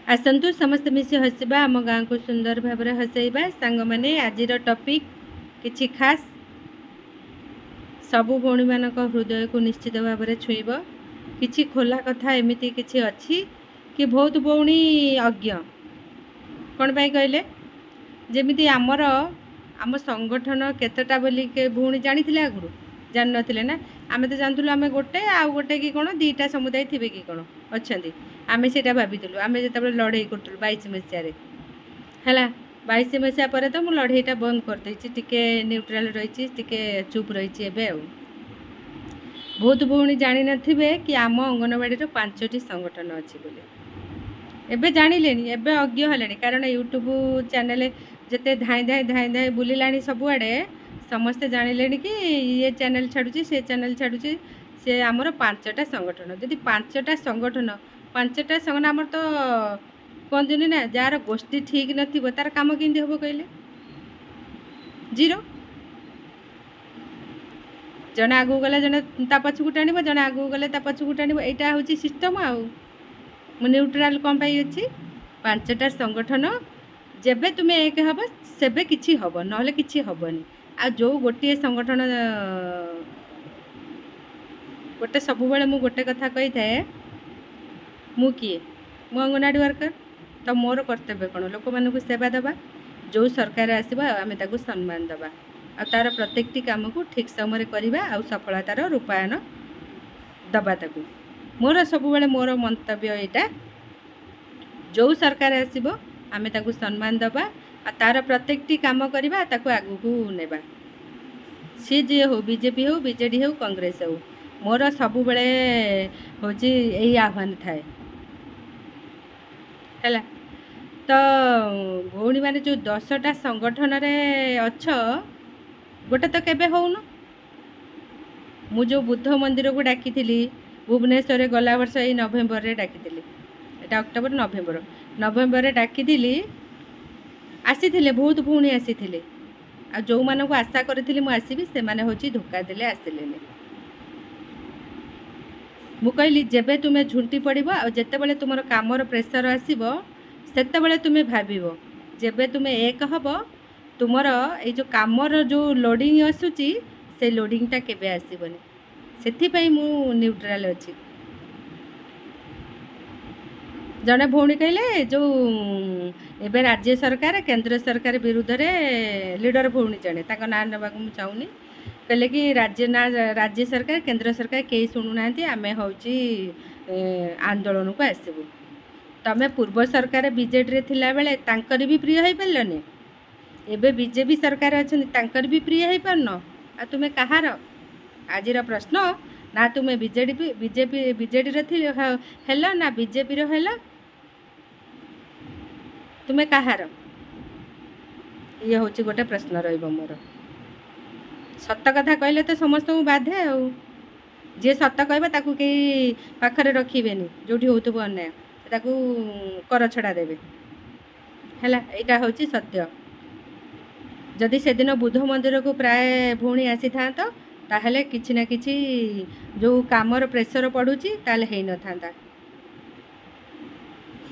आसतु समस्त मिसी हसवा आम गाँ को सुंदर भाव हसैबा सांग मैंने आज टॉपिक किछि खास सबु भौणी मान हृदय को निश्चित भाव में छुईब किछि खोला कथा एमती किछि अच्छी कि बहुत भौणी अज्ञ कौन पाई कहले जमी आमर आम संगठन केतटा बोली के भौणी जानी आगु जान नथिले ना आमे तो जानतुलु आमे गोटे आउ गोटे कि कोन दीटा समुदाय थिबे कि कोन अछंती आमे सेटा भाबितुलु आमे जेतबे लड़ाई करतुलु 22 मसिया रे हला 22 मसिया परे तो मु लड़ाईटा बंद कर देछि टिके न्यूट्रल रहिछि टिके चुप रहिछि एबे आ बहुत भौणी जानि नथिबे कि आम अंगनवाड़ी रो 5टी संगठन अछि बोली एबे जानिलेनी एबे अज्ञ हलेनी कारण यूट्यूब चैनल जते धाई धाई धाई धाई बुलिलानी सबुआडे समस्ते जानिले कि ये चैनल छाड़ुची से चैनल छाड़ुची से आमर 5टा संगठन जदि 5टा संगठन आमर तो कहते ना जार गोष्ठी ठीक नथिबो तार काम केंदी हबो कहले जीरो जने आगु गले जने ता पछकु टाणिबो जने आगु गले ता पछकु टाणिबो एटा होची सिस्टम आ मु न्यूट्रल कम पाई अछि 5टा संगठन जेबे तुमे एक हबो सेबे किछि हबो नहले किछि हबोनी आ जो गोटे संगठन गोटे सब बेले मु गोटे कथा कही थाए मु किए मु अंगनवाड़ी वर्कर तो मोर कर्तव्य कौन लोक मानक सेवा दबा जो सरकार आसवा आम ताकू सम्मान दबा आ तार प्रत्येकटी काम को ठीक समय करवा आ सफलतार रूपायन दबा ताकू मोर सब बेले मोर मंतव्य यहाँ जो सरकार आसब आम ताकू सम्मान दबा आ तार प्रत्येकटी काम करवा ताकू आगू को नेबा सी जी हो बीजेपी हो बीजेडी हो कांग्रेस हो मोर सब बेले होची यही आह्वान थाए है तो भौणी मैंने जो 10टा संगठन रे अच्छ गोटे तो केबे होउन मु जो बुद्ध मंदिर को डाकी भुवनेश्वर गला वर्ष यही नवेम्बर रे डाकी एटा अक्टोबर नवेम्बर रे डाकी आसी बहुत भौणी आसी आ जो मानक आशा करी मु आसबि से माने होची धोखा देले आसिलेनी मु कहली जेबे तुमे झुंटी पड़िबो आ जते बेले तुमर कामर प्रेशर आसीबो सेते बेले तुमे भाबिबो जेबे तुमे एक हबो तुमर ए जो कामर जो लोडिंग आसुची से लोडिंगटा केबे आसीबोनी सेथि पई मु न्यूट्रल अछि जने भौणी कहले जो एबे राज्य सरकार केंद्र सरकार विरुद्ध रे लीडर भौणी जने ताको नाम नबाक मु चाहूनी कहले कि राज्य सरकार केंद्र सरकार कई शुणुना आम हूँ आंदोलन को आसबू तमें पूर्व सरकार बीजेडी रे थिला बेले तांकर भी प्रिय हो पारलनी एबे बीजेपी सरकार अच्छा भी प्रिय हो पारन आ तुम्हें कहार आज प्रश्न ना तुम्हें बीजेडी हेल ना बीजेपी हेल तुम्हें कहार ये हूँ गोटे प्रश्न रहिबो मोर सत कथा कहले तो समस्त को बाधे आ जे सत कहबा ताकू के पाखरे रखिबेनी जोठी होतबो अन्याय ताकू कर छड़ा देबे हैला एटा होची सत्य जदि से दिन बुद्ध मंदिर को प्राय भौणी आसी था तो ताहले किछि ना किछि जो कामर प्रेशर पड़ुची ताले हेई न थांता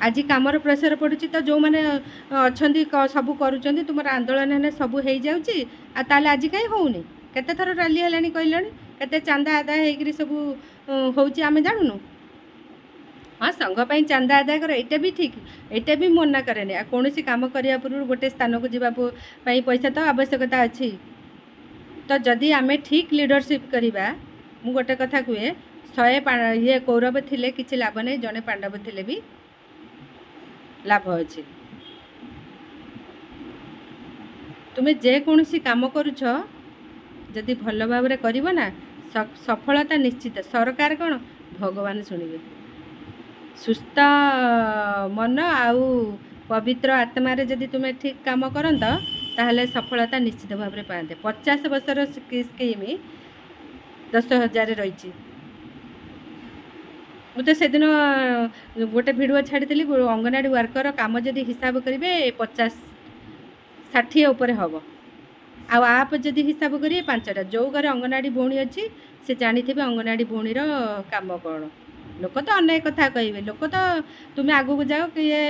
आज कामर प्रेशर पड़ुची तो जो माने अछंती सब करूचंती तुमर आंदोलन ने सब हेई जाउची आ ताले आज काई होउनी केते थर रैली हेलानी कहलानी केते चांदा आदाय हेकरी सब होउची आमे जानुनु हाँ संघ पाई चांदा आदाय कर एटा भी ठीक एटा भी मना करेनी आ कोनोसी काम करिया पूर्व गोटे स्थान को जीवा पाई पैसा तो आवश्यकता अछि तो जदि आमे ठीक लीडरशिप करिबा मु गोटे कथा कुए 100 ये कौरव थिले किछि लाभ नै जने पांडव थिले भी लाभ अछि तुमे जे कोनोसी काम करूछ जदि भल भाव में कर ना सफलता निश्चित सरकार कौन भगवान शुणवे सुस्थ मन आउ पवित्र आत्मा रे जदि तुम्हें ठीक काम करंत ताहले सफलता निश्चित भाव में पाते 50 वर्षर स्कीम 10,000 रही मुझे से दिन गोटे भिडियो छाड़ी अंगनवाड़ी वर्कर काम जदि हिसाब करेंगे 50-60 उपर हम आप जदि हिसाब करेंगे 5टा जो घर अंगनवाड़ी भौणी अच्छी से जानी थे अंगनवाड़ी भौणी काम कौन लोक तो अनेक कथा कहे लोक तो तुम्हें आगू को जाओ कि ये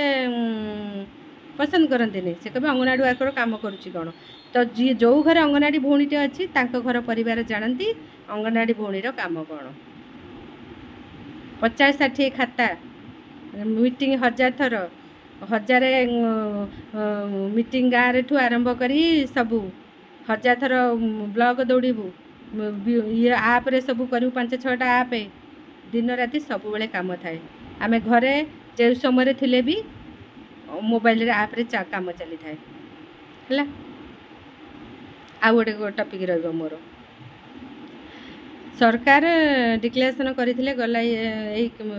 पसंद करते नहीं से कहे अंगनवाड़ी वर्कर काम करुच्ची कौन तो जी जो घर अंगनवाड़ी भौणीटे अच्छी घर परिवार जानती अंगनवाड़ी भौणीर काम कौन 50-60 खाता मीटिंग 1000 थर 1000 मीटिंग गाँव ठू आरंभ करी सबू 1000 थर ब्लॉक दौड़बू ये आप रे सबू करू 5-6टा आप दिन राति सब बेले काम थाए आमे घरे जो समय थिले भी मोबाइल रे आप रे काम चली थाए हला आ गोटे टॉपिक रहिबो मोर सरकार डिक्लेरेशन करथिले गला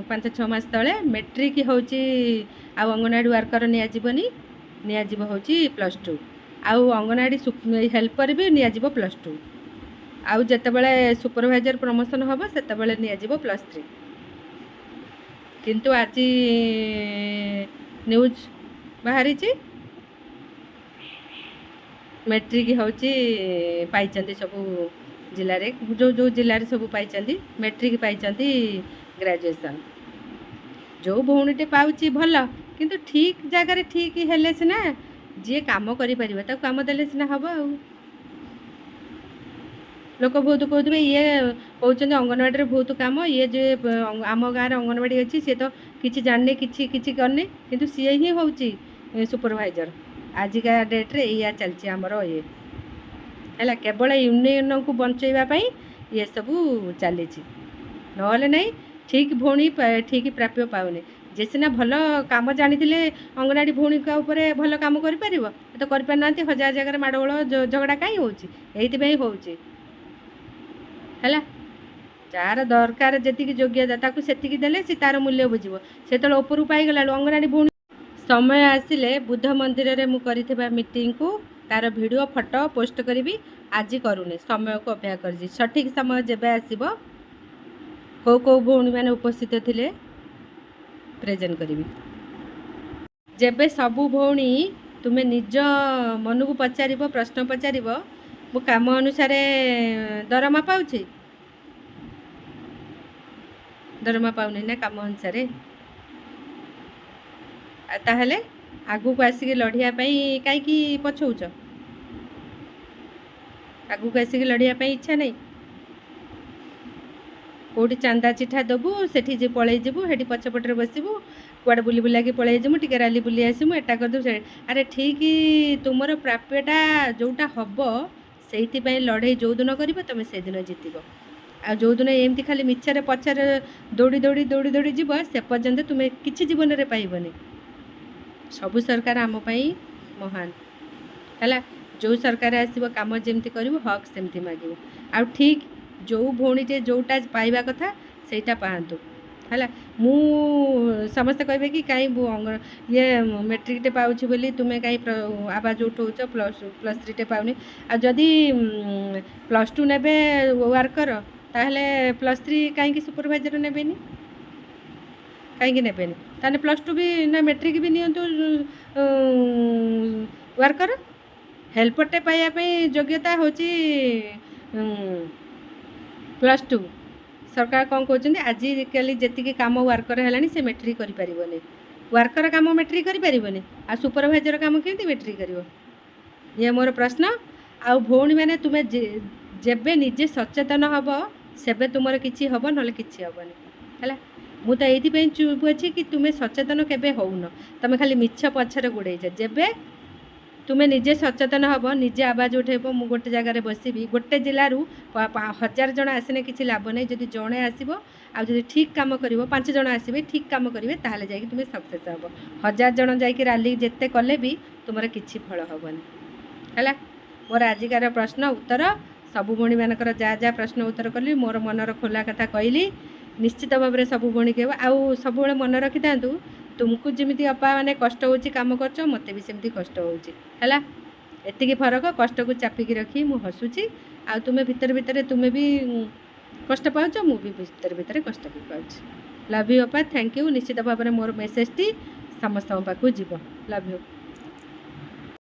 5-6 मास तले मैट्रिक होची आ अंगनवाड़ी वर्कर निया जीवनी निया जीव होची +2 आ अंगनवाड़ी हेल्पर भी निया जीव +2 आउ जेतेबेले सुपरवाइजर प्रमोशन हम सेतेबेले निया जीव +3 किंतु आज न्यूज बाहरी मैट्रिक होची पाइचंती सब जिले रे जो जो जिले रे सब पाइचंती मैट्रिक पाइचंती ग्रेजुएशन जो भौणीटे पाउची भल किंतु ठीक जगह ठीक हेले सिना जी काम करि परिबा ता काम देले सिना हबो आ लोक बहुत कहते ये कहते अंगनवाड़ी बहुत काम ये जे आम गाँव अंगनवाड़ी अच्छी सी तो किसी जानने किसी करने किंतु सी ही हूँ सुपरवाइजर आजिका डेट्रे या चलती आमर ये है केवल यूनियन को बचाइवाई ये सब चली ना नहीं ठीक भौणी ठीक प्राप्य पाऊनी जे सीना भल काम जानी अंगनवाड़ी भौणी भल काम कर तो करना 1000 जगह माड़गोल झगड़ा कहीं होची है जार दरकार जी योग्यता से देले सी तार मूल्य बुझे से तो ऊपर पाईगला अंगनवाड़ी भौणी समय आसिले बुद्ध मंदिर रे मु करिथिबा मीटिंग को तार वीडियो फोटो पोस्ट करी आज करूनी समय को अपेक्षा कर सठिक समय जेबे आसीबो को भौणी मैंने उपस्थित थिले प्रेजेंट करी जेबे सबू भौणी तुम्हें निज मन को पचार प्रश्न पचार मु काम अनुसार दरमा पाउछि दरमा पाउनी ना काम अनुसार ताहले आगू को आसिक लड़िया कहीं पछौच आगू को आसिक लड़िया इच्छा नहीं कौटी चांदा चिठा दबू से पलि जीवु से पछपटे बसबू कुआड़े बुली बुला पलि जीवु टे राली बुली आसमु एटा करदे से अरे ठीक तुमर प्राप्यटा जोटा हम से लड़े जो दिन कर तुम से दिन जीतब आ जो दिन एमती खाली मिछरे पछारे दौड़ी दौड़ी दौड़ी दौड़ी जीव से पर्यंत तुम्हें किसी जीवन में पाइबनी सबु सरकार आम महान है जो सरकार आसब कम जमती कर हक सेमती मांग आ ठीक जो भौणीटे जोटा पाइबा कथा सेटा पातु है मु समस्ते कहे कि कहीं ये मैट्रिकटे पाऊँ बोली तुम्हें कहीं आवाज उठाऊच +3 पाऊनी आ जदि +2 ने वर्कर ताहले +3 कहीं सुपरवाइजर नेबेनी कहीं नेबेनी ताने +2 भी ना मैट्रिक भी नियंतु वर्कर हेल्परटे पाइबापी योग्यता होची +2 सरकार कौन कहते आजिकल जी कम वर्कर है से मैट्रिक कर वर्कर काम मैट्रिक कर आ सुपरवाइजर काम केमती मैट्रिक कर ये मोर प्रश्न आ भौणी मैंने तुम्हें जेबे निजे सचेतन हम सेबे तुमर किसी हम ना कि हेनी है मुझे ये चुप अच्छी कि तुम्हें सचेतन केबे होउन तुम खाली मिछ पछरे गुड़ेच जेबे तुम्हें निजे सचेतन हम निजे आवाज उठेब मु गोटे जगार बसबी गोटे जिलू 1000 जन आसने किसी लाभ नहीं जदि जड़े आसब आदि ठीक कम कर 5 जन आसबे ठीक कम करेंगे ताहले जाकि तुम्हें सक्सेस हम 1000 जन जाकि राली जिते कले भी तुमर किसी फल हेनी है मोर आजिकार प्रश्न उत्तर सबु भौणी मानकर जहाँ जहाँ प्रश्न उत्तर कली मोर मनर खोला कथा कहली निश्चित भाव में सबु भौणी कह आउ सब मन रखी था तुमको जमी अपा मैंने कष्ट हो काम कर मत भी सेमती कष्ट होगा एतिकी फरक कष्ट को चापिकी रखी मु हसुची आ तुम्हें भितर भितर तुम्हें भी कष्ट पाउच मु भी भितर भितर कष्ट भी पाउच लव यू अपा थैंक यू निश्चित भाव में मोर मेसेज टी समस्त पाखु जीव लव यू।